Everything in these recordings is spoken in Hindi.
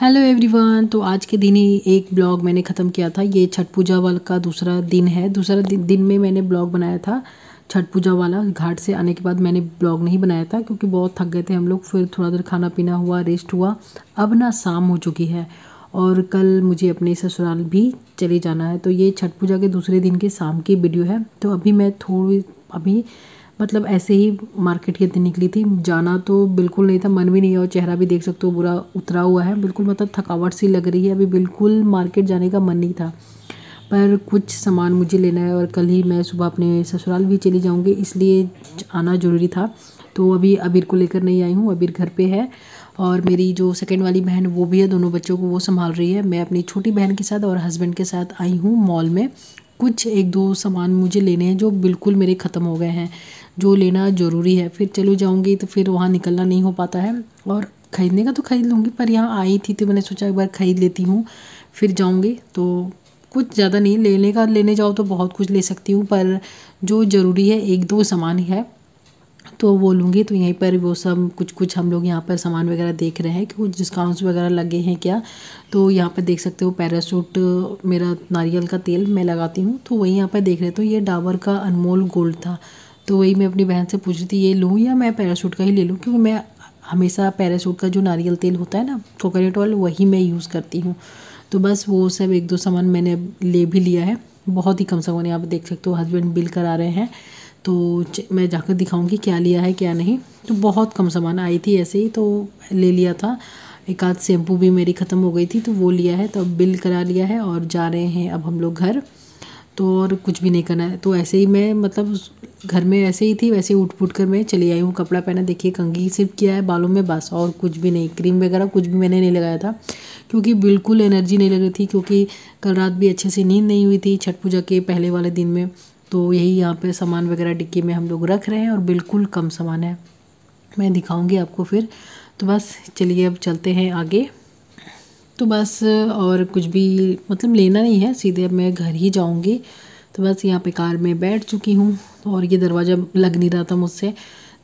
Hello everyone. तो आज के दिन ही एक ब्लॉग मैंने ख़त्म किया था। ये छठ पूजा वाला का दूसरा दिन है। दूसरा दिन में मैंने ब्लॉग बनाया था छठ पूजा वाला। घाट से आने के बाद मैंने ब्लॉग नहीं बनाया था क्योंकि बहुत थक गए थे हम लोग। फिर थोड़ा देर खाना पीना हुआ, रेस्ट हुआ। अब ना शाम हो चुकी है और कल मुझे अपने ससुराल भी चले जाना है। तो ये छठ पूजा के दूसरे दिन के शाम की वीडियो है। तो अभी मैं अभी मतलब ऐसे ही मार्केट के दिन निकली थी। जाना तो बिल्कुल नहीं था, मन भी नहीं है और चेहरा भी देख सकते हो बुरा उतरा हुआ है। बिल्कुल मतलब थकावट सी लग रही है। अभी बिल्कुल मार्केट जाने का मन नहीं था, पर कुछ सामान मुझे लेना है और कल ही मैं सुबह अपने ससुराल भी चली जाऊंगी, इसलिए आना ज़रूरी था। तो अभी अबीर को लेकर नहीं आई हूँ, अबीर घर पे है और मेरी जो सेकंड वाली बहन वो भी है। दोनों बच्चों को वो संभाल रही है। मैं अपनी छोटी बहन के साथ और हस्बैंड के साथ आई हूँ मॉल में। कुछ एक दो सामान मुझे लेने हैं जो बिल्कुल मेरे ख़त्म हो गए हैं, जो लेना ज़रूरी है। फिर चलो जाऊंगी तो फिर वहाँ निकलना नहीं हो पाता है। और ख़रीदने का तो ख़रीद लूँगी, पर यहाँ आई थी तो मैंने सोचा एक बार ख़रीद लेती हूँ, फिर जाऊँगी। तो कुछ ज़्यादा नहीं लेने जाओ तो बहुत कुछ ले सकती हूँ, पर जो ज़रूरी है एक दो सामान ही है तो वो लूँगी। तो यहीं पर वो सब कुछ हम लोग यहाँ पर सामान वगैरह देख रहे हैं कि कुछ डिस्काउंट्स वगैरह लगे हैं क्या। तो यहाँ पर देख सकते हो पैराशूट, मेरा नारियल का तेल मैं लगाती हूँ, तो वही यहाँ पर देख रहे। तो ये डाबर का अनमोल गोल्ड था, तो वही मैं अपनी बहन से पूछ रही थी ये लूँ या मैं पैराशूट का ही ले लूँ, क्योंकि मैं हमेशा पैराशूट का जो नारियल तेल होता है ना, कोकोनट ऑयल, वही मैं यूज़ करती हूँ। तो बस वो सब एक दो सामान मैंने ले भी लिया है। बहुत ही कम सामान, यहाँ पर देख सकते हो हस्बैंड बिल करा रहे हैं। तो मैं जाकर दिखाऊंगी क्या लिया है क्या नहीं। तो बहुत कम सामान आई थी ऐसे ही, तो ले लिया था। एक आध शैम्पू भी मेरी ख़त्म हो गई थी तो वो लिया है। तो अब बिल करा लिया है और जा रहे हैं अब हम लोग घर। तो और कुछ भी नहीं करना है। तो ऐसे ही मैं मतलब घर में ऐसे ही थी, वैसे ही उठ पुट कर मैं चली आई हूँ। कपड़ा पहना, देखिए कंघी सिर्फ किया है बालों में बस, और कुछ भी नहीं। क्रीम वगैरह कुछ भी मैंने नहीं लगाया था क्योंकि बिल्कुल एनर्जी नहीं लग रही थी, क्योंकि कल रात भी अच्छे से नींद नहीं हुई थी छठ पूजा के पहले वाले दिन में। तो यही यहाँ पे सामान वगैरह डिक्की में हम लोग रख रहे हैं और बिल्कुल कम सामान है, मैं दिखाऊंगी आपको फिर। तो बस चलिए अब चलते हैं आगे। तो बस और कुछ भी मतलब लेना नहीं है, सीधे अब मैं घर ही जाऊंगी। तो बस यहाँ पे कार में बैठ चुकी हूँ और ये दरवाज़ा लग नहीं रहा था मुझसे।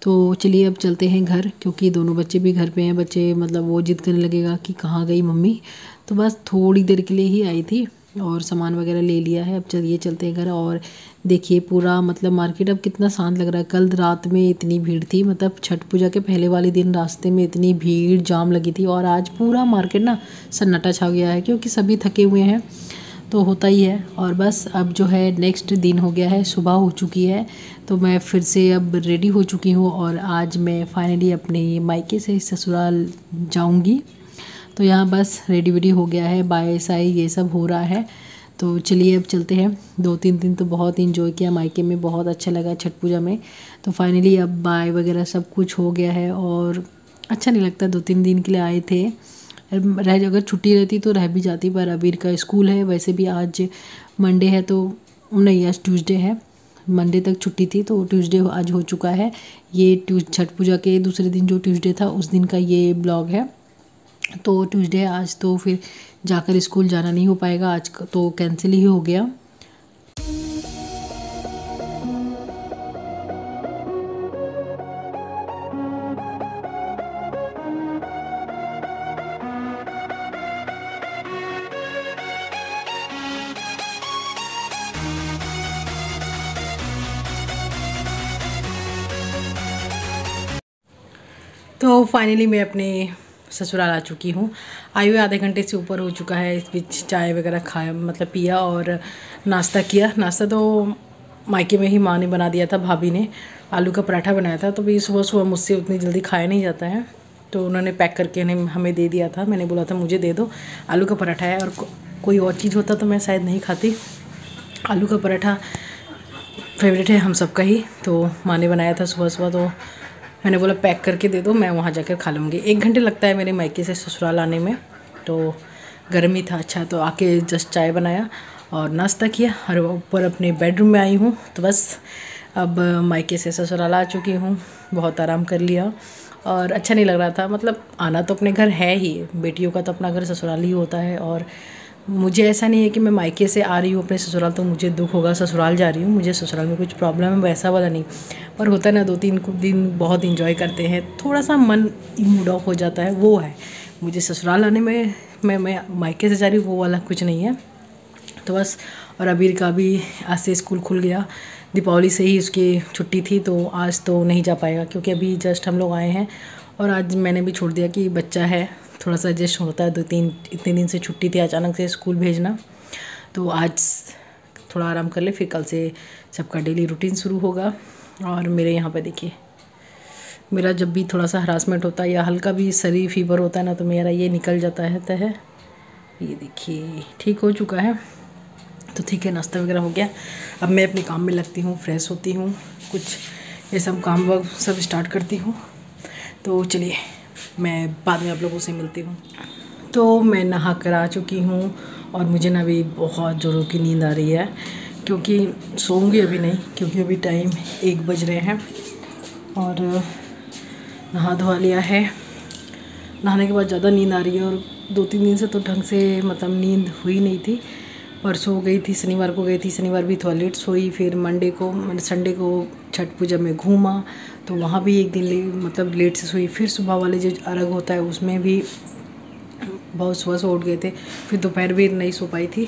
तो चलिए अब चलते हैं घर, क्योंकि दोनों बच्चे भी घर पे हैं। बच्चे मतलब वो जिद करने लगेगा कि कहाँ गई मम्मी। तो बस थोड़ी देर के लिए ही आई थी और सामान वगैरह ले लिया है। अब चलिए चलते हैं घर। और देखिए पूरा मतलब मार्केट अब कितना शांत लग रहा है। कल रात में इतनी भीड़ थी, मतलब छठ पूजा के पहले वाले दिन रास्ते में इतनी भीड़ जाम लगी थी, और आज पूरा मार्केट ना सन्नाटा छा गया है क्योंकि सभी थके हुए हैं, तो होता ही है। और बस अब जो है नेक्स्ट दिन हो गया है, सुबह हो चुकी है। तो मैं फिर से अब रेडी हो चुकी हूँ और आज मैं फाइनली अपने मायके से ससुराल जाऊँगी। तो यहाँ बस रेडी वेडी हो गया है, बाय साई ये सब हो रहा है। तो चलिए अब चलते हैं। 2-3 दिन तो बहुत इंजॉय किया मायके में, बहुत अच्छा लगा छठ पूजा में। तो फाइनली अब बाय वगैरह सब कुछ हो गया है और अच्छा नहीं लगता। 2-3 दिन के लिए आए थे, अगर छुट्टी रहती तो रह भी जाती, पर अबीर का स्कूल है। वैसे भी आज मंडे है, तो नहीं आज ट्यूसडे है, मंडे तक छुट्टी थी तो ट्यूसडे आज हो चुका है। ये छठ पूजा के दूसरे दिन जो ट्यूसडे था उस दिन का ये ब्लॉग है। तो ट्यूसडे आज, तो फिर जाकर स्कूल जाना नहीं हो पाएगा आज, तो कैंसिल ही हो गया। तो फाइनली मैं अपने ससुराल आ चुकी हूँ। आई हुए आधे घंटे से ऊपर हो चुका है। इस बीच चाय वगैरह खाया, मतलब पिया और नाश्ता किया। नाश्ता तो मायके में ही माँ ने बना दिया था, भाभी ने आलू का पराठा बनाया था। तो भी सुबह सुबह मुझसे उतनी जल्दी खाया नहीं जाता है, तो उन्होंने पैक करके हमें दे दिया था। मैंने बोला था मुझे दे दो, आलू का पराठा है, और कोई और चीज़ होता तो मैं शायद नहीं खाती। आलू का पराठा फेवरेट है हम सबका ही, तो माँ ने बनाया था सुबह सुबह। तो मैंने बोला पैक करके दे दो, मैं वहाँ जाकर खा लूँगी। 1 घंटे लगता है मेरे मायके से ससुराल आने में, तो गर्म ही था। अच्छा, तो आके जस्ट चाय बनाया और नाश्ता किया और ऊपर अपने बेडरूम में आई हूँ। तो बस अब मायके से ससुराल आ चुकी हूँ, बहुत आराम कर लिया और अच्छा नहीं लग रहा था। मतलब आना तो अपने घर है ही, बेटियों का तो अपना घर ससुराल ही होता है। और मुझे ऐसा नहीं है कि मैं मायके से आ रही हूँ अपने ससुराल तो मुझे दुख होगा, ससुराल जा रही हूँ मुझे ससुराल में कुछ प्रॉब्लम है, वैसा वाला नहीं। पर होता है ना, 2-3 दिन बहुत इंजॉय करते हैं, थोड़ा सा मन मूड ऑफ हो जाता है, वो है। मुझे ससुराल आने में मैं मायके से जा रही हूँ, वो वाला कुछ नहीं है। तो बस, और अबीर का भी आज से स्कूल खुल गया, दीपावली से ही उसकी छुट्टी थी, तो आज तो नहीं जा पाएगा क्योंकि अभी जस्ट हम लोग आए हैं। और आज मैंने भी छोड़ दिया कि बच्चा है, थोड़ा सा एडजस्ट होता है, 2-3 इतने दिन से छुट्टी थी, अचानक से स्कूल भेजना, तो आज थोड़ा आराम कर ले, फिर कल से सबका डेली रूटीन शुरू होगा। और मेरे यहाँ पे देखिए, मेरा जब भी थोड़ा सा हरासमेंट होता है या हल्का भी शरीर फीवर होता है ना, तो मेरा ये निकल जाता है। ये देखिए ठीक हो चुका है। तो ठीक है, नाश्ता वगैरह हो गया, अब मैं अपने काम में लगती हूँ, फ्रेश होती हूँ, कुछ ये सब काम वर्क सब स्टार्ट करती हूँ। तो चलिए मैं बाद में आप लोगों से मिलती हूँ। तो मैं नहा कर आ चुकी हूँ और मुझे ना अभी बहुत ज़ोरों की नींद आ रही है, क्योंकि सोऊंगी अभी नहीं, क्योंकि अभी टाइम 1 बज रहे हैं। और नहा धोवा लिया है, नहाने के बाद ज़्यादा नींद आ रही है। और 2-3 दिन से तो ढंग से मतलब नींद हुई नहीं थी। परसों गई थी, शनिवार को गई थी, शनिवार भी थोड़ा लेट सोई, फिर संडे को छठ पूजा में घूमा, तो वहाँ भी एक दिन मतलब लेट से सोई। फिर सुबह वाले जो अर्घ होता है उसमें भी बहुत सुबह से उठ गए थे, फिर दोपहर भी नहीं सो पाई थी।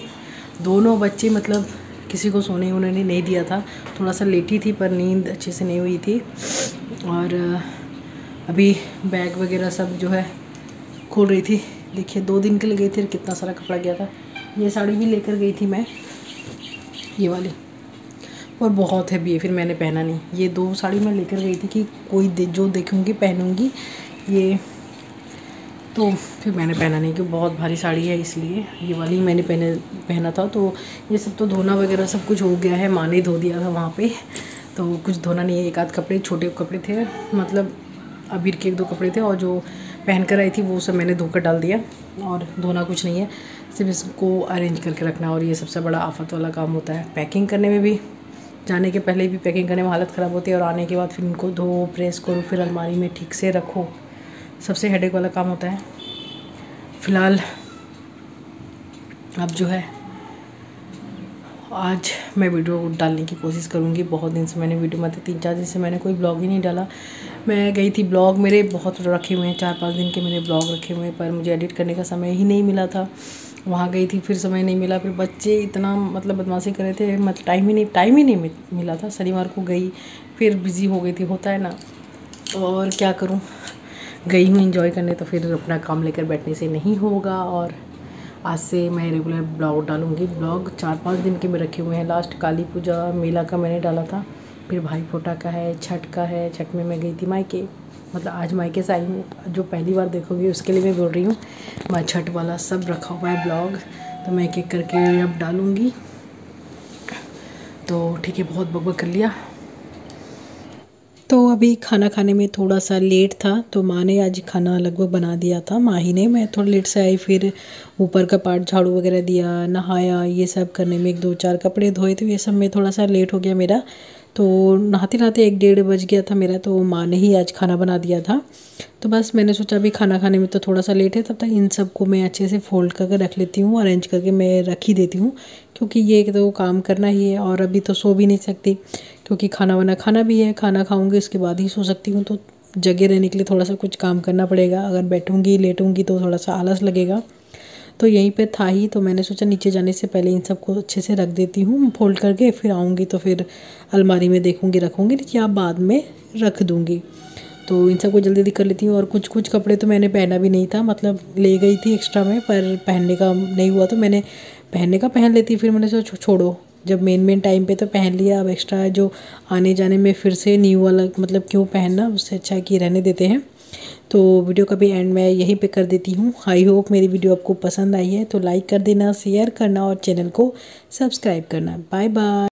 दोनों बच्चे मतलब किसी को सोने उन्होंने नहीं दिया था, थोड़ा सा लेटी थी पर नींद अच्छे से नहीं हुई थी। और अभी बैग वगैरह सब जो है खोल रही थी। देखिए 2 दिन के लिए गई थी, कितना सारा कपड़ा गया था। ये साड़ी भी लेकर गई थी मैं, ये वाली, और बहुत है भी, फिर मैंने पहना नहीं। ये 2 साड़ी मैं लेकर गई थी कि कोई जो देखूँगी पहनूँगी ये, तो फिर मैंने पहना नहीं कि बहुत भारी साड़ी है, इसलिए ये वाली मैंने पहना था। तो ये सब तो धोना वगैरह सब कुछ हो गया है, माँ ने धो दिया था वहाँ पे, तो कुछ धोना नहीं है। 1 आध कपड़े छोटे कपड़े थे, मतलब अबीर के 1-2 कपड़े थे, और जो पहन कर आई थी वो सब मैंने धोकर डाल दिया। और धोना कुछ नहीं है, सिर्फ इसको अरेंज करके रखना। और ये सबसे बड़ा आफत वाला काम होता है, पैकिंग करने में भी, जाने के पहले भी पैकिंग करने में हालत ख़राब होती है, और आने के बाद फिर इनको धो प्रेस करो, फिर अलमारी में ठीक से रखो, सबसे हेडेक वाला काम होता है। फ़िलहाल अब जो है आज मैं वीडियो डालने की कोशिश करूँगी। बहुत दिन से मैंने वीडियो, मतलब 3-4 दिन से मैंने कोई ब्लॉग ही नहीं डाला। मैं गई थी, ब्लॉग मेरे बहुत रखे हुए हैं, 4-5 दिन के मेरे ब्लॉग रखे हुए हैं, पर मुझे एडिट करने का समय ही नहीं मिला था। वहाँ गई थी, फिर समय नहीं मिला, फिर बच्चे इतना मतलब बदमाशी कर रहे थे, मतलब टाइम ही नहीं मिला था। शनिवार को गई, फिर बिज़ी हो गई थी, होता है ना, और क्या करूँ, गई हूँ एंजॉय करने, तो फिर अपना काम लेकर बैठने से नहीं होगा। और आज से मैं रेगुलर ब्लॉग डालूँगी। ब्लॉग 4-5 दिन के में रखे हुए हैं। लास्ट काली पूजा मेला का मैंने डाला था, फिर भाई फोटा का है, छठ का है। छठ में मैं गई थी मायके, मतलब आज मायके से आई हूँ। जो पहली बार देखोगी उसके लिए मैं बोल रही हूँ, मैं छठ वाला सब रखा हुआ है ब्लॉग, तो मैं एक-एक करके अब डालूँगी। तो ठीक है, बहुत बकबक कर लिया। तो अभी खाना खाने में थोड़ा सा लेट था, तो माँ ने आज खाना लगभग बना दिया था, माँ ही ने। मैं थोड़ा लेट से आई, फिर ऊपर का पार्ट झाड़ू वगैरह दिया, नहाया, ये सब करने में 1-2-4 कपड़े धोए थे, ये सब में थोड़ा सा लेट हो गया मेरा। तो नहाते नहाते 1-1:30 बज गया था मेरा, तो माँ ने ही आज खाना बना दिया था। तो बस मैंने सोचा अभी खाना खाने में तो थोड़ा सा लेट है, तब तक इन सब को मैं अच्छे से फ़ोल्ड करके रख लेती हूँ, अरेंज करके मैं रख ही देती हूँ, क्योंकि ये तो काम करना ही है। और अभी तो सो भी नहीं सकती, क्योंकि खाना खाना भी है, खाना खाऊंगी उसके बाद ही सो सकती हूँ। तो जगह रहने के लिए थोड़ा सा कुछ काम करना पड़ेगा, अगर बैठूंगी लेटूंगी तो थोड़ा सा आलस लगेगा। तो यहीं पे था ही, तो मैंने सोचा नीचे जाने से पहले इन सबको अच्छे से रख देती हूँ फोल्ड करके, फिर आऊँगी तो फिर अलमारी में देखूँगी रखूँगी, या बाद में रख दूँगी। तो इन सबको जल्दी जल्दी कर लेती हूँ। और कुछ कपड़े तो मैंने पहना भी नहीं था, मतलब ले गई थी एक्स्ट्रा में, पर पहनने का नहीं हुआ, तो मैंने पहनने का पहन लेती, फिर मैंने सोचा छोड़ो, जब मेन टाइम पे तो पहन लिया, अब एक्स्ट्रा जो आने जाने में फिर से न्यू वाला मतलब क्यों पहनना, उससे अच्छा है कि रहने देते हैं। तो वीडियो का भी एंड मैं यहीं पे कर देती हूँ। आई होप मेरी वीडियो आपको पसंद आई है, तो लाइक कर देना, शेयर करना और चैनल को सब्सक्राइब करना। Bye bye.